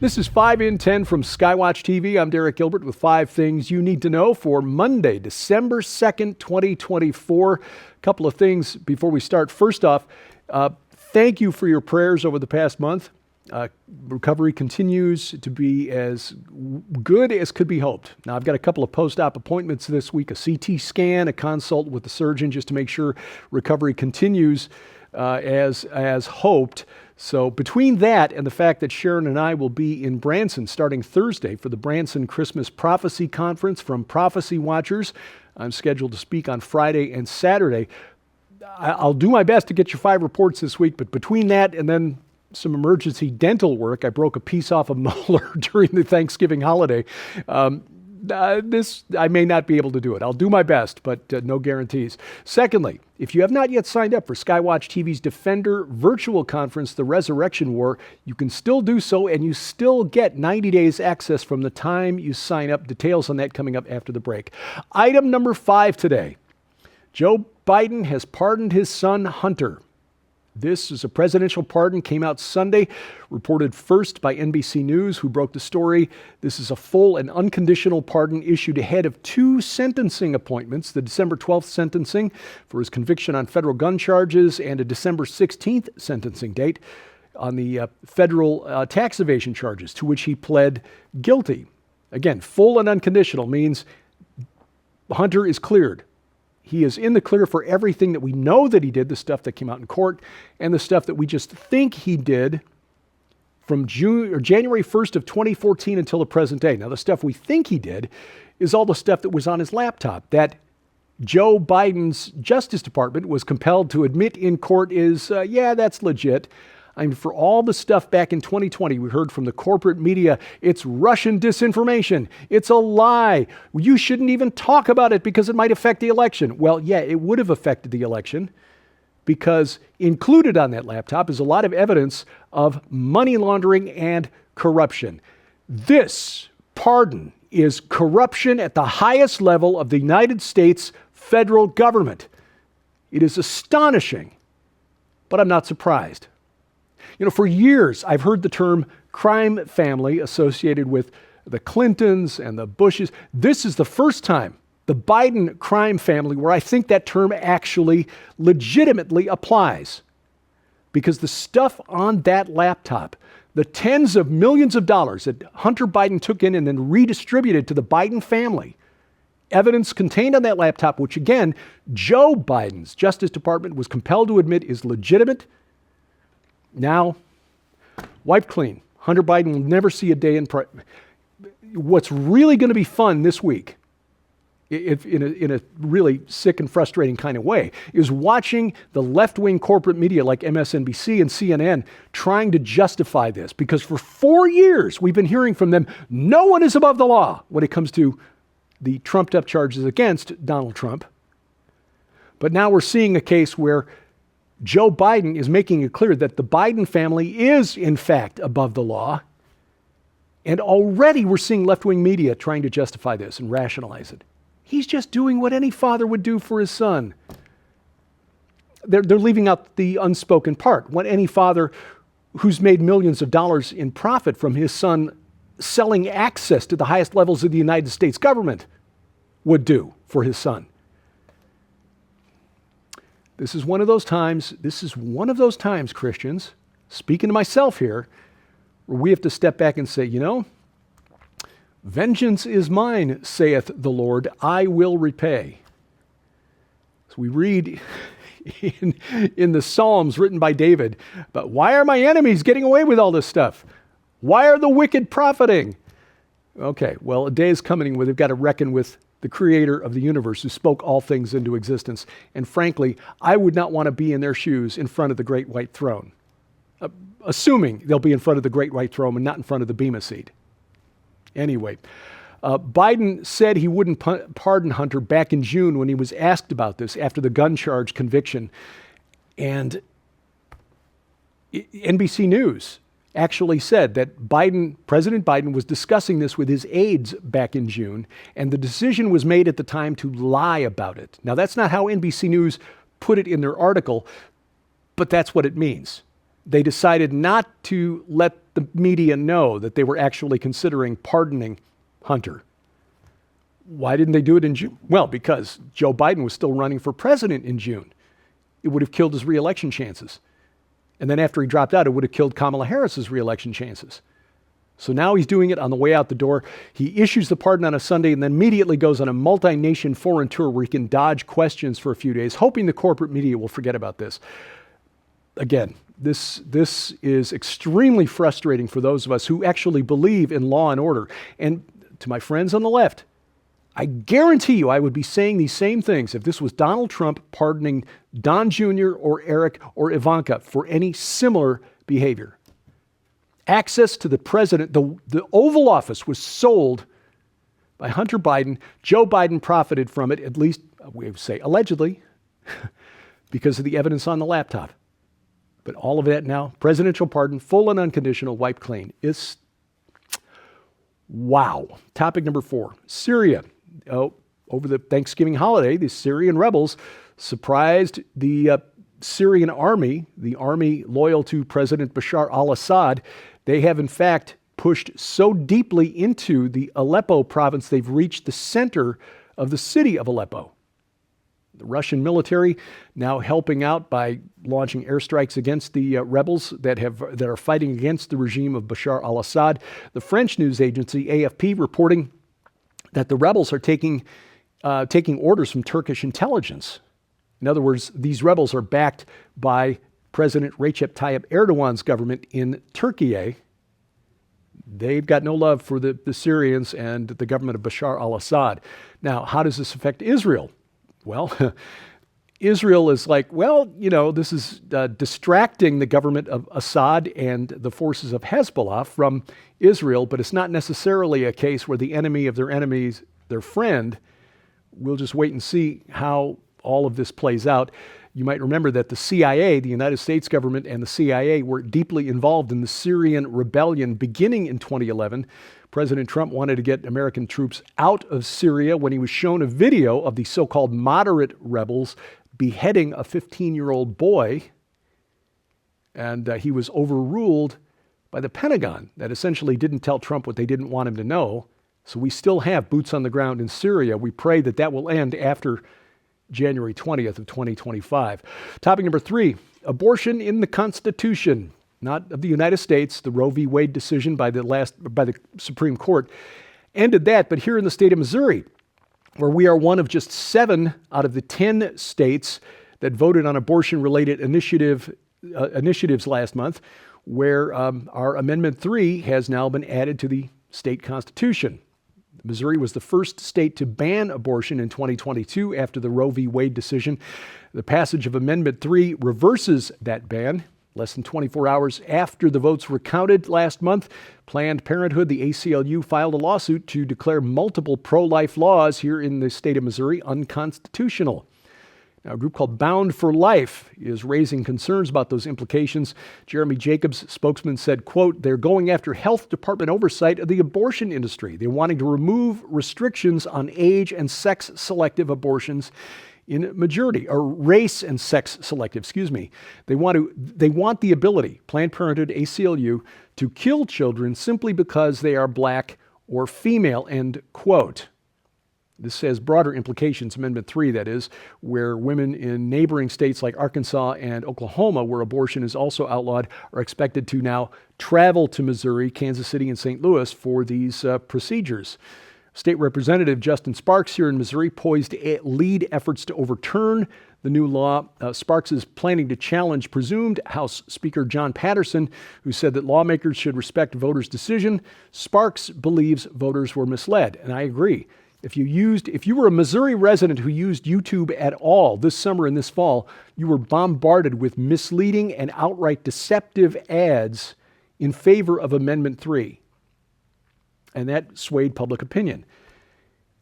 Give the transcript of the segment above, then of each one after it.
This is 5 in 10 from Skywatch TV. I'm Derek Gilbert with 5 things you need to know for Monday, December 2nd, 2024. A couple of things before we start. First off, thank you for your prayers over the past month. Recovery continues to be as good as could be hoped. Now, I've got a couple of post-op appointments this week, a CT scan, a consult with the surgeon just to make sure recovery continues as hoped. So between that and the fact that Sharon and I will be in Branson starting Thursday for the Branson Christmas Prophecy Conference from Prophecy Watchers, I'm scheduled to speak on Friday and Saturday. I'll do my best to get your 5 reports this week, but between that and then some emergency dental work, I broke a piece off a molar during the Thanksgiving holiday. I may not be able to do it. I'll do my best, but no guarantees. Secondly, if you have not yet signed up for Skywatch TV's Defender virtual conference, The Resurrection War, you can still do so, and you still get 90 days access from the time you sign up. Details on that coming up after the break. Item number 5 today. Joe Biden has pardoned his son, Hunter. This is a presidential pardon, came out Sunday, reported first by NBC News, who broke the story. This is a full and unconditional pardon issued ahead of 2 sentencing appointments, the December 12th sentencing for his conviction on federal gun charges and a December 16th sentencing date on the federal tax evasion charges, to which he pled guilty. Again, full and unconditional means Hunter is cleared. He is in the clear for everything that we know that he did, the stuff that came out in court, and the stuff that we just think he did from January 1st of 2014 until the present day. Now, the stuff we think he did is all the stuff that was on his laptop that Joe Biden's Justice Department was compelled to admit in court is, yeah, that's legit. I mean, for all the stuff back in 2020, we heard from the corporate media, it's Russian disinformation. It's a lie. You shouldn't even talk about it because it might affect the election. Well, yeah, it would have affected the election because included on that laptop is a lot of evidence of money laundering and corruption. This pardon is corruption at the highest level of the United States federal government. It is astonishing, but I'm not surprised. You know, for years, I've heard the term crime family associated with the Clintons and the Bushes. This is the first time, the Biden crime family, where I think that term actually legitimately applies. Because the stuff on that laptop, the tens of millions of dollars that Hunter Biden took in and then redistributed to the Biden family, evidence contained on that laptop, which again, Joe Biden's Justice Department was compelled to admit is legitimate, now, wiped clean. Hunter Biden will never see a day in prison. What's really going to be fun this week, in a really sick and frustrating kind of way, is watching the left-wing corporate media like MSNBC and CNN trying to justify this. Because for 4 years, we've been hearing from them, no one is above the law when it comes to the trumped-up charges against Donald Trump. But now we're seeing a case where Joe Biden is making it clear that the Biden family is, in fact, above the law. And already we're seeing left-wing media trying to justify this and rationalize it. He's just doing what any father would do for his son. They're leaving out the unspoken part, what any father who's made millions of dollars in profit from his son selling access to the highest levels of the United States government would do for his son. This is one of those times, Christians, speaking to myself here, where we have to step back and say, you know, vengeance is mine, saith the Lord, I will repay. So we read in the Psalms written by David, but why are my enemies getting away with all this stuff? Why are the wicked profiting? Okay, well, a day is coming where they've got to reckon with the creator of the universe who spoke all things into existence. And frankly, I would not want to be in their shoes in front of the great white throne, assuming they'll be in front of the great white throne and not in front of the Bema seat. Anyway, Biden said he wouldn't pardon Hunter back in June when he was asked about this after the gun charge conviction. And NBC News actually said that President Biden was discussing this with his aides back in June, and the decision was made at the time to lie about it. Now, that's not how NBC News put it in their article, but that's what it means. They decided not to let the media know that they were actually considering pardoning Hunter. Why didn't they do it in June? Well, because Joe Biden was still running for president in June. It would have killed his reelection chances. And then after he dropped out, it would have killed Kamala Harris's reelection chances. So now he's doing it on the way out the door. He issues the pardon on a Sunday and then immediately goes on a multi-nation foreign tour where he can dodge questions for a few days, hoping the corporate media will forget about this. Again, this is extremely frustrating for those of us who actually believe in law and order. And to my friends on the left, I guarantee you I would be saying these same things if this was Donald Trump pardoning Don Jr. or Eric or Ivanka for any similar behavior. Access to the president, the Oval Office was sold by Hunter Biden. Joe Biden profited from it, at least we would say allegedly, because of the evidence on the laptop. But all of that now, presidential pardon, full and unconditional, wiped clean. It's wow. Topic number 4, Syria. Over the Thanksgiving holiday, the Syrian rebels surprised the Syrian army, the army loyal to President Bashar al-Assad. They have, in fact, pushed so deeply into the Aleppo province, they've reached the center of the city of Aleppo. The Russian military now helping out by launching airstrikes against the rebels that are fighting against the regime of Bashar al-Assad. The French news agency AFP reporting that the rebels are taking orders from Turkish intelligence. In other words, these rebels are backed by President Recep Tayyip Erdogan's government in Turkey. They've got no love for the Syrians and the government of Bashar al-Assad. Now, how does this affect Israel? Well, Israel is like, well, this is distracting the government of Assad and the forces of Hezbollah from Israel, but it's not necessarily a case where the enemy of their enemies, their friend. We'll just wait and see how all of this plays out. You might remember that the CIA, the United States government, and the CIA were deeply involved in the Syrian rebellion beginning in 2011. President Trump wanted to get American troops out of Syria when he was shown a video of the so-called moderate rebels beheading a 15-year-old boy. And he was overruled by the Pentagon that essentially didn't tell Trump what they didn't want him to know. So we still have boots on the ground in Syria. We pray that that will end after January 20th of 2025. Topic number 3, abortion in the Constitution, not of the United States. The Roe v. Wade decision by the Supreme Court ended that. But here in the state of Missouri, where we are one of just 7 out of the 10 states that voted on abortion-related initiatives last month, where our Amendment 3 has now been added to the state constitution. Missouri was the first state to ban abortion in 2022 after the Roe v. Wade decision. The passage of Amendment 3 reverses that ban. Less than 24 hours after the votes were counted last month, Planned Parenthood, the ACLU, filed a lawsuit to declare multiple pro-life laws here in the state of Missouri unconstitutional. Now, a group called Bound for Life is raising concerns about those implications. Jeremy Jacobs, spokesman, said, quote, they're going after health department oversight of the abortion industry. They're wanting to remove restrictions on age and sex selective abortions in majority, or race and sex selective, They want the ability, Planned Parenthood, ACLU, to kill children simply because they are black or female, end quote. This has broader implications, Amendment 3, that is, where women in neighboring states like Arkansas and Oklahoma, where abortion is also outlawed, are expected to now travel to Missouri, Kansas City, and St. Louis for these procedures. State Representative Justin Sparks here in Missouri poised to lead efforts to overturn the new law. Sparks is planning to challenge presumed House Speaker John Patterson, who said that lawmakers should respect voters' decision. Sparks believes voters were misled, and I agree. If you were a Missouri resident who used YouTube at all this summer and this fall, you were bombarded with misleading and outright deceptive ads in favor of Amendment 3. And that swayed public opinion.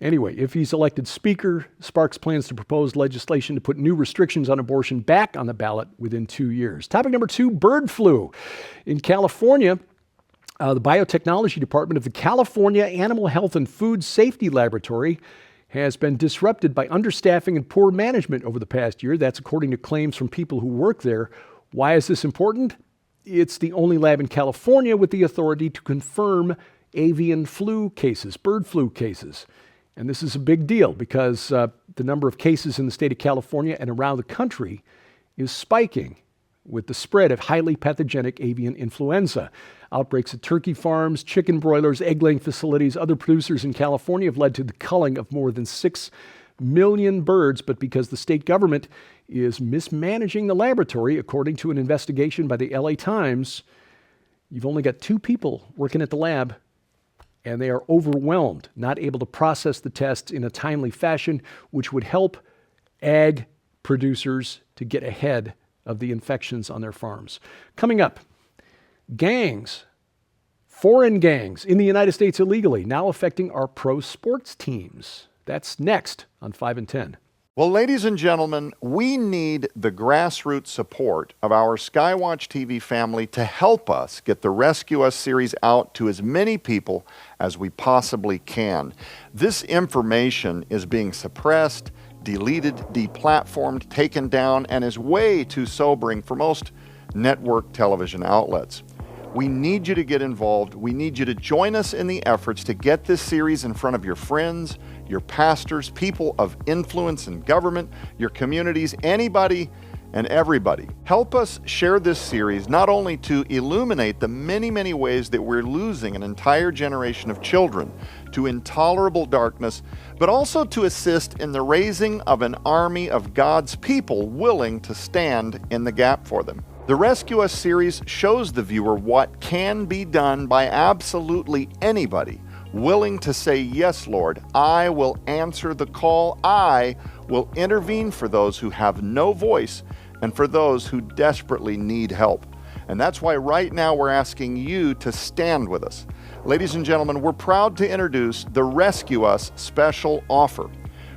Anyway, if he's elected Speaker, Sparks plans to propose legislation to put new restrictions on abortion back on the ballot within 2 years. Topic number 2, bird flu. In California, the biotechnology department of the California Animal Health and Food Safety Laboratory has been disrupted by understaffing and poor management over the past year. That's according to claims from people who work there. Why is this important? It's the only lab in California with the authority to confirm avian flu cases, bird flu cases. And this is a big deal because the number of cases in the state of California and around the country is spiking with the spread of highly pathogenic avian influenza. Outbreaks at turkey farms, chicken broilers, egg-laying facilities, other producers in California have led to the culling of more than 6 million birds, but because the state government is mismanaging the laboratory, according to an investigation by the LA Times, you've only got 2 people working at the lab, and they are overwhelmed, not able to process the tests in a timely fashion, which would help ag producers to get ahead of the infections on their farms. Coming up, gangs, foreign gangs in the United States illegally, now affecting our pro sports teams. That's next on 5 and 10. Well, ladies and gentlemen, we need the grassroots support of our Skywatch TV family to help us get the Rescue Us series out to as many people as we possibly can. This information is being suppressed, deleted, deplatformed, taken down, and is way too sobering for most network television outlets. We need you to get involved. We need you to join us in the efforts to get this series in front of your friends, your pastors, people of influence in government, your communities, anybody and everybody. Help us share this series not only to illuminate the many, many ways that we're losing an entire generation of children to intolerable darkness, but also to assist in the raising of an army of God's people willing to stand in the gap for them. The Rescue Us series shows the viewer what can be done by absolutely anybody willing to say, yes, Lord, I will answer the call. I will intervene for those who have no voice and for those who desperately need help. And that's why right now we're asking you to stand with us. Ladies and gentlemen, we're proud to introduce the Rescue Us special offer.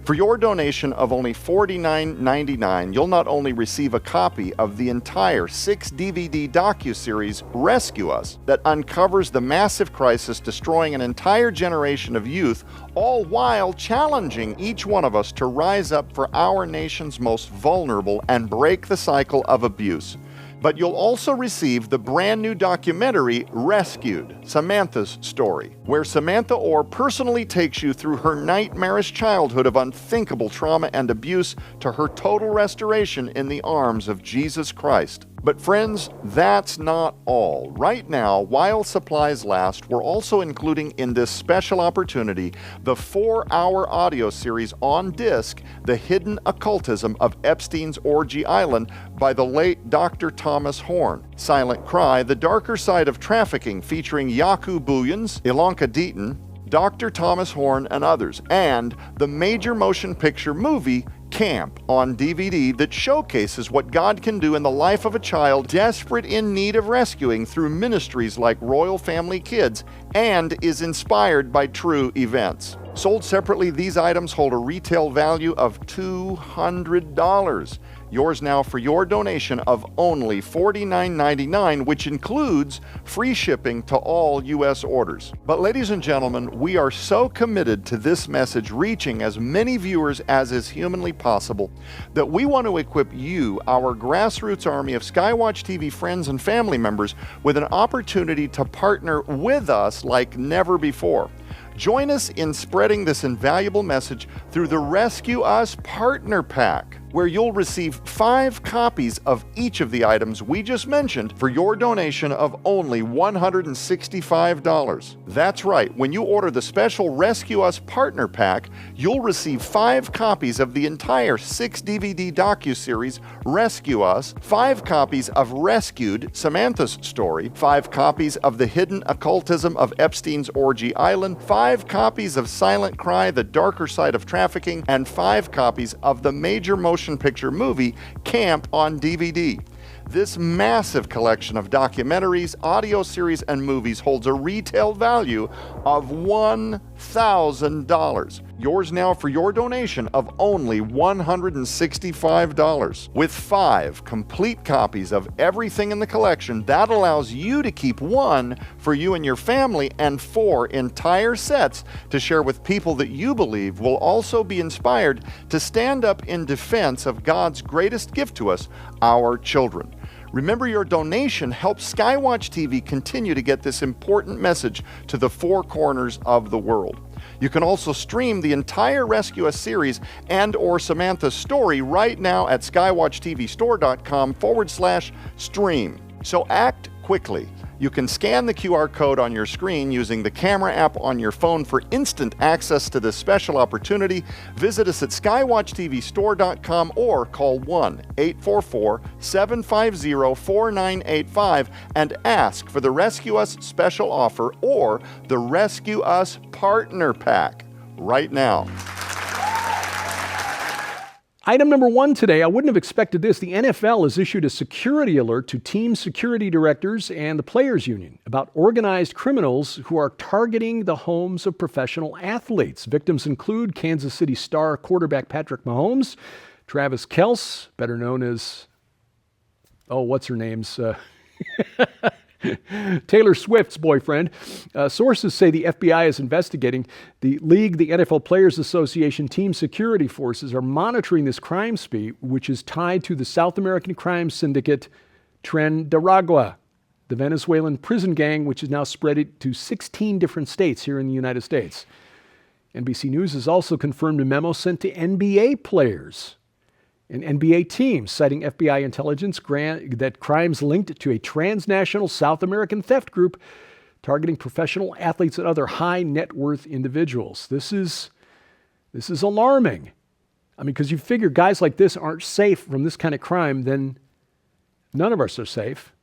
For your donation of only $49.99, you'll not only receive a copy of the entire 6-DVD docuseries Rescue Us that uncovers the massive crisis destroying an entire generation of youth, all while challenging each one of us to rise up for our nation's most vulnerable and break the cycle of abuse. But you'll also receive the brand new documentary, Rescued, Samantha's Story, where Samantha Orr personally takes you through her nightmarish childhood of unthinkable trauma and abuse to her total restoration in the arms of Jesus Christ. But friends, that's not all. Right now, while supplies last, we're also including in this special opportunity the 4-hour audio series on disc, The Hidden Occultism of Epstein's Orgy Island by the late Dr. Thomas Horn. Silent Cry, The Darker Side of Trafficking, featuring Yaku Bouillons, Ilanka Deaton, Dr. Thomas Horn, and others. And the major motion picture movie, Camp, on DVD that showcases what God can do in the life of a child desperate in need of rescuing through ministries like Royal Family Kids and is inspired by true events. Sold separately, these items hold a retail value of $200. Yours now for your donation of only $49.99, which includes free shipping to all U.S. orders. But ladies and gentlemen, we are so committed to this message reaching as many viewers as is humanly possible that we want to equip you, our grassroots army of Skywatch TV friends and family members, with an opportunity to partner with us like never before. Join us in spreading this invaluable message through the Rescue Us Partner Pack, where you'll receive 5 copies of each of the items we just mentioned for your donation of only $165. That's right, when you order the special Rescue Us Partner Pack, you'll receive 5 copies of the entire 6-DVD docuseries Rescue Us, 5 copies of Rescued, Samantha's Story, 5 copies of The Hidden Occultism of Epstein's Orgy Island, 5 copies of Silent Cry, The Darker Side of Trafficking, and 5 copies of the major motion picture movie Camp on DVD. This massive collection of documentaries, audio series, and movies holds a retail value of $1,000. Yours now for your donation of only $165. With 5 complete copies of everything in the collection, that allows you to keep 1 for you and your family and 4 entire sets to share with people that you believe will also be inspired to stand up in defense of God's greatest gift to us, our children. Remember, your donation helps Skywatch TV continue to get this important message to the four corners of the world. You can also stream the entire Rescue Us series and or Samantha's story right now at skywatchtvstore.com/stream. So act quickly. You can scan the QR code on your screen using the camera app on your phone for instant access to this special opportunity. Visit us at skywatchtvstore.com or call 1-844-750-4985 and ask for the Rescue Us special offer or the Rescue Us Partner Pack right now. Item number one today, I wouldn't have expected this. The NFL has issued a security alert to team security directors and the players union about organized criminals who are targeting the homes of professional athletes. Victims include Kansas City star quarterback Patrick Mahomes, Travis Kelce, better known as, what's her name's? Taylor Swift's boyfriend. Sources say the FBI is investigating. The league, the NFL Players Association, team security forces are monitoring this crime spree, which is tied to the South American crime syndicate Transnational, the Venezuelan prison gang, which is now spread to 16 different states here in the United States. NBC News has also confirmed a memo sent to NBA players and NBA teams, citing FBI intelligence that crimes linked to a transnational South American theft group targeting professional athletes and other high net worth individuals. This is alarming. I mean, because you figure guys like this aren't safe from this kind of crime, then none of us are safe.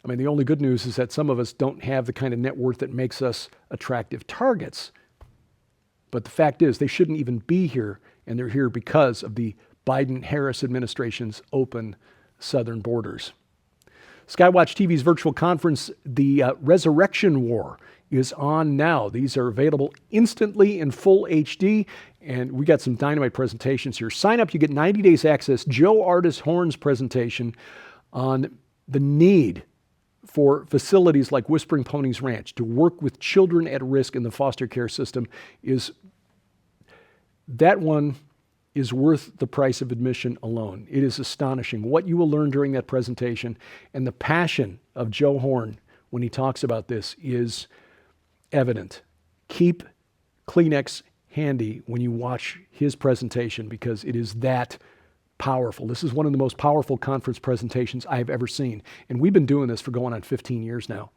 I mean, the only good news is that some of us don't have the kind of net worth that makes us attractive targets. But the fact is, they shouldn't even be here, and they're here because of the Biden-Harris administration's open southern borders. Skywatch TV's virtual conference, The Resurrection War, is on now. These are available instantly in full HD, and we got some dynamite presentations here. Sign up, you get 90 days access. Joe Artis Horn's presentation on the need for facilities like Whispering Ponies Ranch to work with children at risk in the foster care system is worth the price of admission alone. It is astonishing what you will learn during that presentation, and the passion of Joe Horn when he talks about this is evident. Keep Kleenex handy when you watch his presentation because it is that powerful. This is one of the most powerful conference presentations I've ever seen, and we've been doing this for going on 15 years now.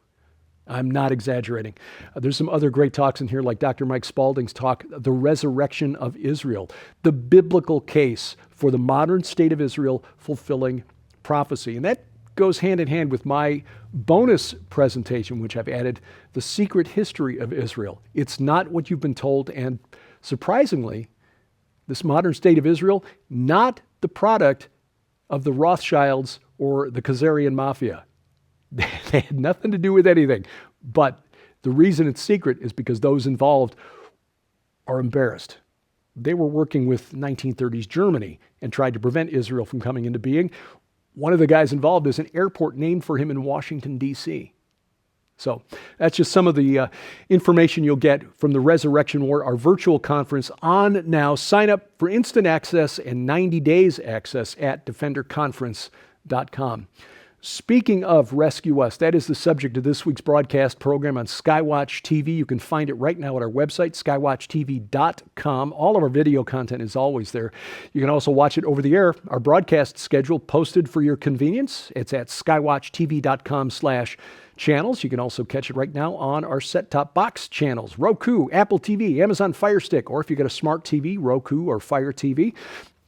I'm not exaggerating. There's some other great talks in here, like Dr. Mike Spalding's talk, The Resurrection of Israel, the biblical case for the modern state of Israel fulfilling prophecy. And that goes hand in hand with my bonus presentation, which I've added, The Secret History of Israel. It's not what you've been told, and surprisingly, this modern state of Israel, not the product of the Rothschilds or the Khazarian Mafia. They had nothing to do with anything. But the reason it's secret is because those involved are embarrassed. They were working with 1930s Germany and tried to prevent Israel from coming into being. One of the guys involved is an airport named for him in Washington, D.C. So that's just some of the information you'll get from the Resurrection War, our virtual conference on now. Sign up for instant access and 90 days access at defenderconference.com. Speaking of Rescue Us, that is the subject of this week's broadcast program on Skywatch TV. You can find it right now at our website, skywatchtv.com. All of our video content is always there. You can also watch it over the air. Our broadcast schedule posted for your convenience. It's at skywatchtv.com/channels. You can also catch it right now on our set-top box channels, Roku, Apple TV, Amazon Fire Stick, or if you got a smart TV, Roku or Fire TV,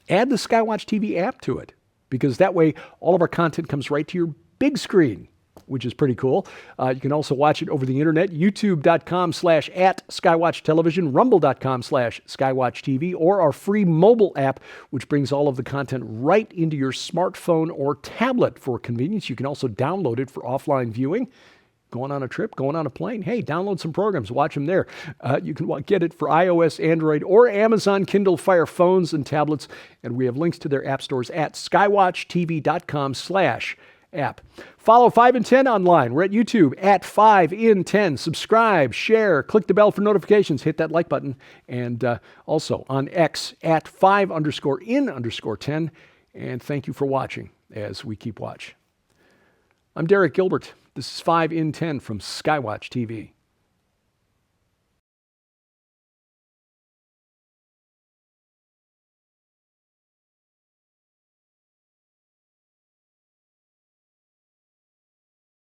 add the Skywatch TV app to it, because that way all of our content comes right to your big screen, which is pretty cool. You can also watch it over the internet, youtube.com/@skywatchtelevision, rumble.com/skywatchtv, or our free mobile app, which brings all of the content right into your smartphone or tablet for convenience. You can also download it for offline viewing. Going on a trip, going on a plane, hey, download some programs, watch them there. You can get it for iOS, Android, or Amazon Kindle Fire phones and tablets, and we have links to their app stores at skywatchtv.com/app. Follow 5 in 10 online. We're at YouTube at 5 in 10. Subscribe, share, click the bell for notifications, hit that like button, and also on X at 5_in_10. And thank you for watching as we keep watch. I'm Derek Gilbert. This is 5 in 10 from Skywatch TV.